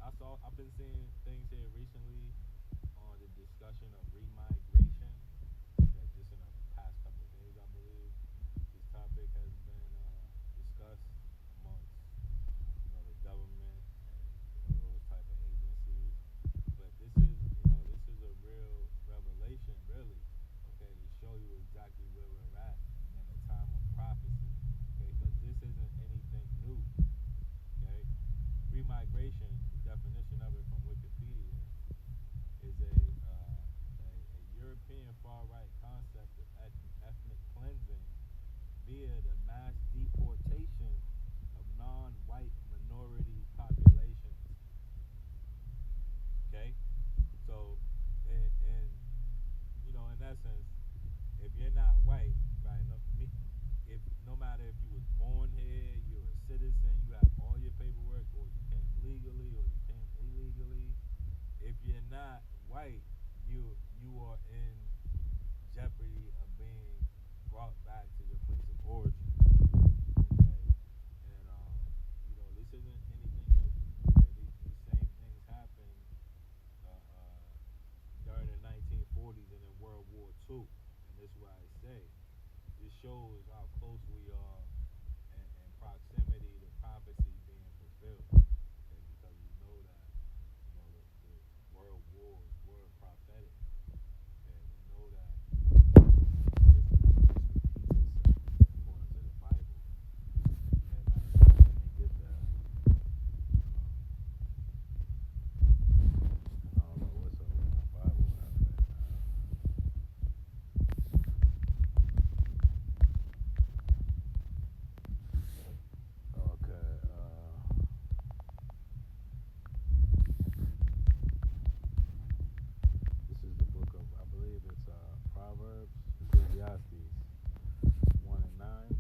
I've been seeing things here recently on the discussion of remigration. That just in the past couple of days, I believe, this topic has been discussed amongst the government and those type of agencies. But this is a real revelation, really. Okay, to show you exactly where we're at in the time of prophecy. Okay, because this isn't anything new. Okay, remigration, the definition of it from Wikipedia, is a European far right concept of ethnic cleansing via the mass deportation of non white minority populations. Okay? So, and in essence, if you're not white, right? If no matter if you was born here, you're a citizen, you have all your paperwork, or you came legally, or you came illegally. If you're not white, you are in jeopardy of being brought back to your place of origin. Okay, and this isn't anything new. Okay, these same things happened during the 1940s and in World War II, and this is why I say this shows how close we are in proximity to prophecy being fulfilled. Okay, because we know that the world wars were prophetic. Okay, we know that history repeats itself according to the Bible. Okay, matter of fact, let me get that. I don't know what's up with my Bible app right now. Okay, this is the book of, I believe it's Proverbs, Ecclesiastes 1 and 9.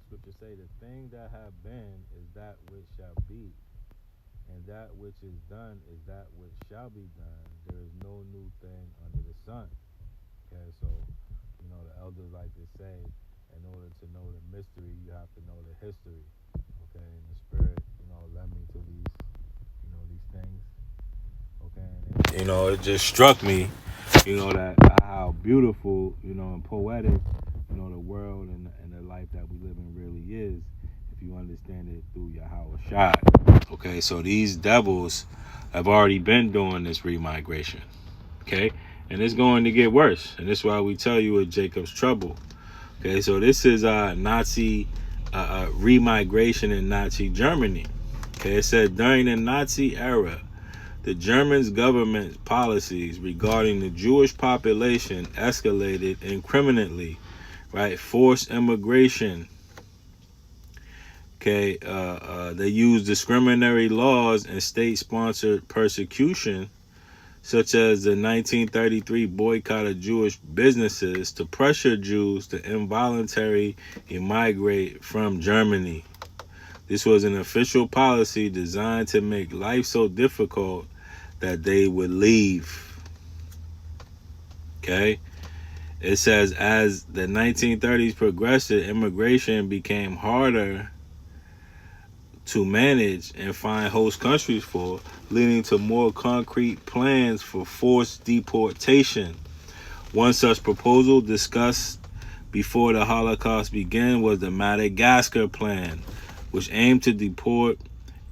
Scripture say, the thing that have been is that which shall be, and that which is done is that which shall be done. There is no new thing under the sun. Okay, so the elders like to say, in order to know the mystery, you have to know the history. Okay, and the spirit, led me to these things. Okay, and it just struck me, that how beautiful, and poetic, the world and the life that we live in really is, if you understand it through Yahweh Shai. Okay, so these devils have already been doing this remigration. Okay, and it's going to get worse, and this is why we tell you it's Jacob's trouble. Okay, so this is Nazi remigration in Nazi Germany. Okay, it said during the Nazi era, the German government's policies regarding the Jewish population escalated incriminately, right? Forced immigration. Okay, they used discriminatory laws and state-sponsored persecution, such as the 1933 boycott of Jewish businesses, to pressure Jews to involuntarily immigrate from Germany. This was an official policy designed to make life so difficult that they would leave. Okay? It says as the 1930s progressed, immigration became harder to manage and find host countries for, leading to more concrete plans for forced deportation. One such proposal discussed before the Holocaust began was the Madagascar Plan, which aimed to deport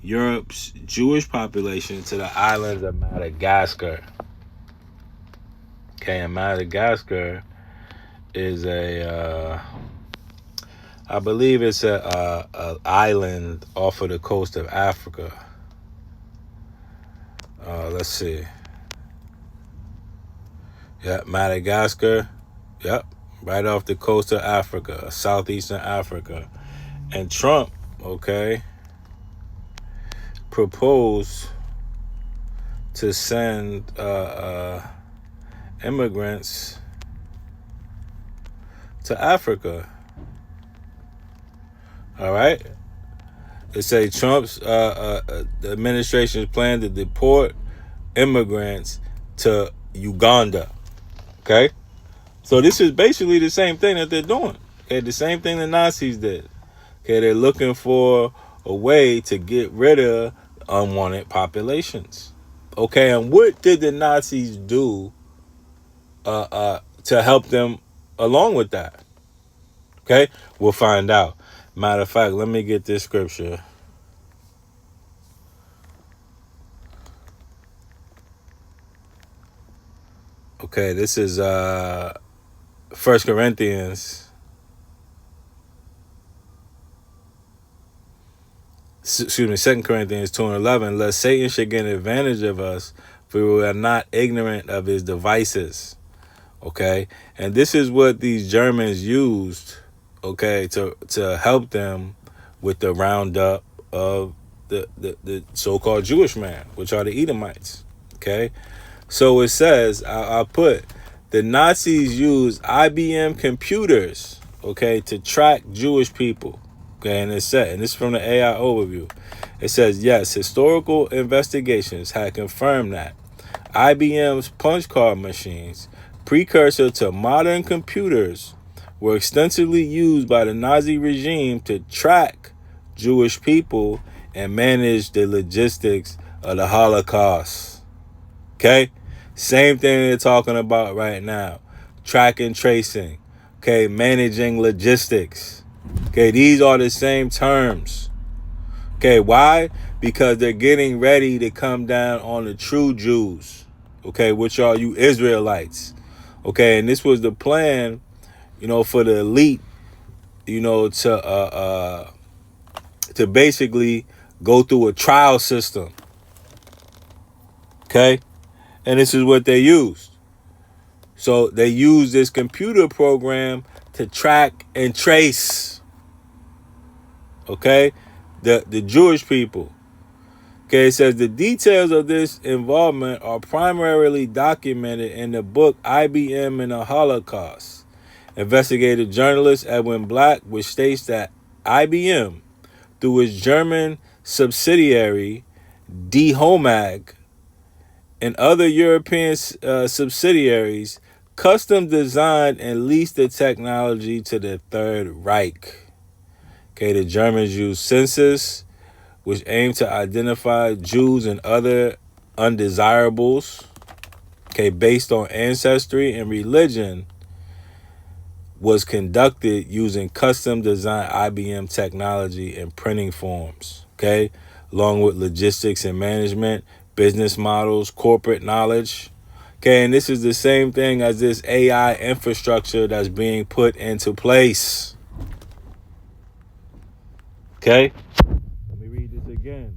Europe's Jewish population to the islands of Madagascar. Okay, and Madagascar is I believe it's a island off of the coast of Africa. Let's see. Yep, Madagascar. Yep, right off the coast of Africa, southeastern Africa. And Trump, okay, proposed to send immigrants to Africa. All right. It say Trump's the administration's plan to deport immigrants to Uganda. Okay. So this is basically the same thing that they're doing. Okay, the same thing the Nazis did. Okay, they're looking for a way to get rid of unwanted populations. Okay, and what did the Nazis do to help them along with that? Okay, we'll find out. Matter of fact, let me get this scripture. Okay, this is 1 Corinthians. Excuse me, 2 Corinthians 2:11. Lest Satan should get advantage of us, for we are not ignorant of his devices. Okay, and this is what these Germans used. Okay, to help them with the roundup of the so-called Jewish man, which are the Edomites. Okay, so it says, I'll put, the Nazis used IBM computers, okay, to track Jewish people. Okay, and it's set, and this is from the AI overview. It says, yes, historical investigations had confirmed that IBM's punch card machines, precursor to modern computers, were extensively used by the Nazi regime to track Jewish people and manage the logistics of the Holocaust. Okay? Same thing they're talking about right now. Track and tracing. Okay? Managing logistics. Okay? These are the same terms. Okay? Why? Because they're getting ready to come down on the true Jews. Okay? Which are you Israelites. Okay? And this was the plan, for the elite, to basically go through a trial system. Okay? And this is what they used. So they used this computer program to track and trace, okay, the Jewish people. Okay, it says the details of this involvement are primarily documented in the book IBM and the Holocaust. Investigative journalist Edwin Black, which states that IBM, through its German subsidiary Die Homag, and other European subsidiaries, custom designed and leased the technology to the Third Reich. Okay, the Germans used census, which aimed to identify Jews and other undesirables, okay, based on ancestry and religion, was conducted using custom designed IBM technology and printing forms, okay, along with logistics and management, business models, corporate knowledge. Okay, and this is the same thing as this AI infrastructure that's being put into place. Okay? Let me read this again.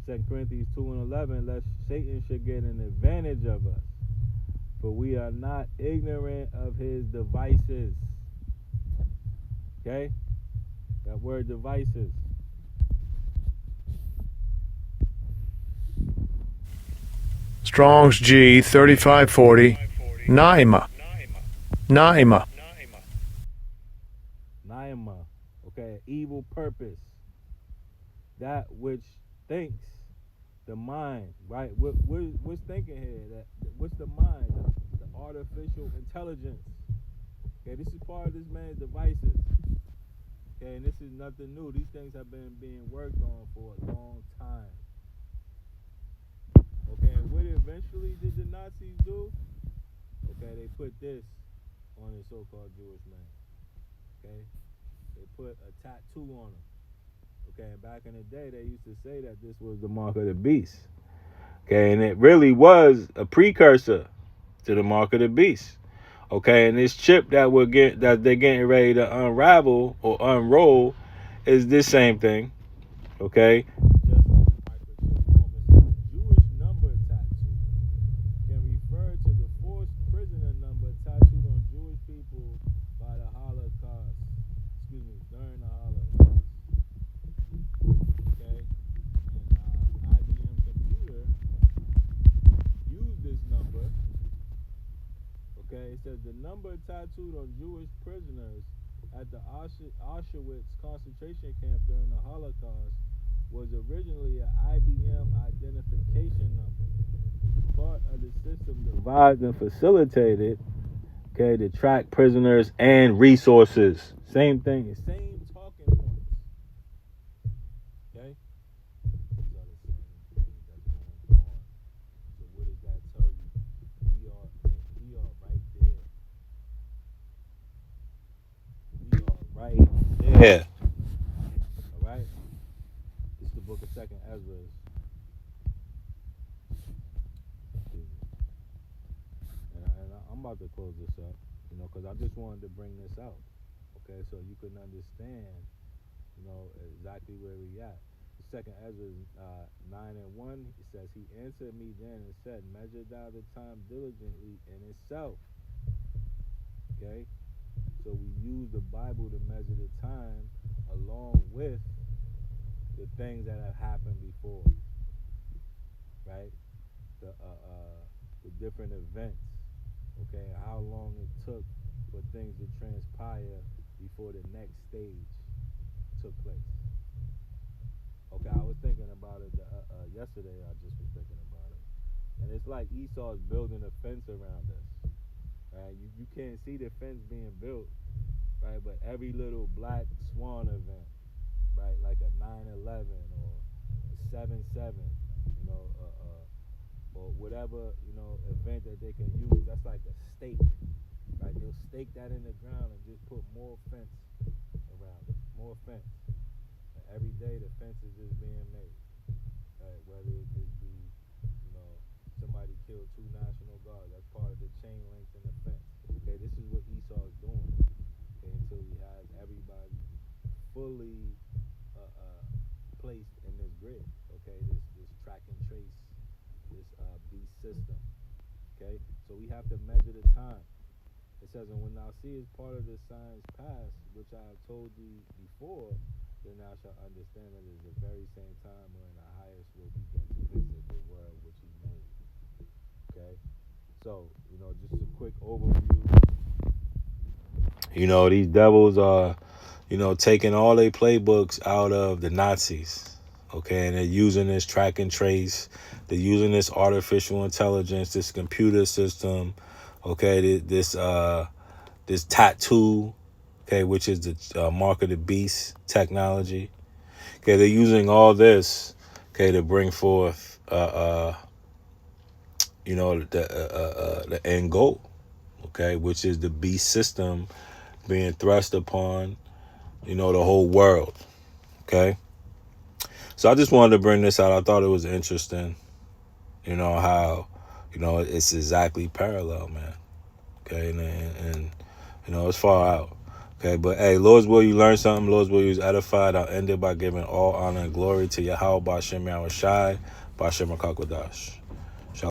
2 Corinthians 2:11, lest Satan should get an advantage of us, for we are not ignorant of his devices. Okay? That word devices. Strong's G 3540, Naima. Naima. Okay, evil purpose. That which thinks, the mind, right? What's thinking here? What's the mind? The artificial intelligence. Okay, this is part of this man's devices. Okay, and this is nothing new. These things have been being worked on for a long time. Okay, and what eventually did the Nazis do? Okay, they put this on the so-called Jewish man. Okay, they put a tattoo on him. Okay, and back in the day, they used to say that this was the mark of the beast. Okay, and it really was a precursor to the mark of the beast. Okay, and this chip that they're getting ready to unravel or unroll is this same thing. Okay. Jewish number tattoo can refer to the forced prisoner number tattooed on Jewish people by the Holocaust. During the Holocaust. Okay, and IBM computer used this number. Okay, it says the number tattooed on Jewish prisoners at the Auschwitz concentration camp during the Holocaust was originally an IBM identification number, part of the system devised and facilitated, okay, to track prisoners and resources. Same thing, same talking points. Okay, Yeah. All right. This is the book of Second Ezra. And I'm about to close this up, because I just wanted to bring this out, okay, so you can understand, exactly where we at. The Second Ezra 9:1. It says, "He answered me then and said, Measure thou the time diligently in itself." Okay, so we use the Bible to measure the time along with the things that have happened before, right? The different events, okay, how long it took for things to transpire before the next stage took place. Okay, I was thinking about it yesterday. I just was thinking about it, and it's like Esau's building a fence around us, right? You can't see the fence being built, right? But every little black swan event, right, like a 9/11 or a 7/7, or whatever event that they can use, that's like a stake, right? They'll stake that in the ground and just put more fence around it, more fence. And every day the fence is just being made, right? Whether it just be, somebody killed 2 National Guards, that's part of the chain links in the fence. Okay, this is what Esau's doing. Okay, until he has everybody fully placed in this grid. Okay, this track and trace, this beast system. Okay, so we have to measure the time. It says, "And when thou seest part of the signs past, which I have told thee before, then thou shalt understand that it is the very same time wherein the highest will begin to visit the world which he made." Okay, so just a quick overview. These devils are, taking all their playbooks out of the Nazis. Okay, and they're using this track and trace. They're using this artificial intelligence, this computer system. Okay, this tattoo. Okay, which is the mark of the beast technology. Okay, they're using all this. Okay, to bring forth, the end goal. Okay, which is the beast system being thrust upon, the whole world. Okay. So I just wanted to bring this out. I thought it was interesting, how, it's exactly parallel, man. Okay. And it's far out. Okay. But hey, Lord's will you learn something. Lord's will you is edified. I'll end it by giving all honor and glory to Yahweh Bashem Yahushai, Bashem Akakwadash.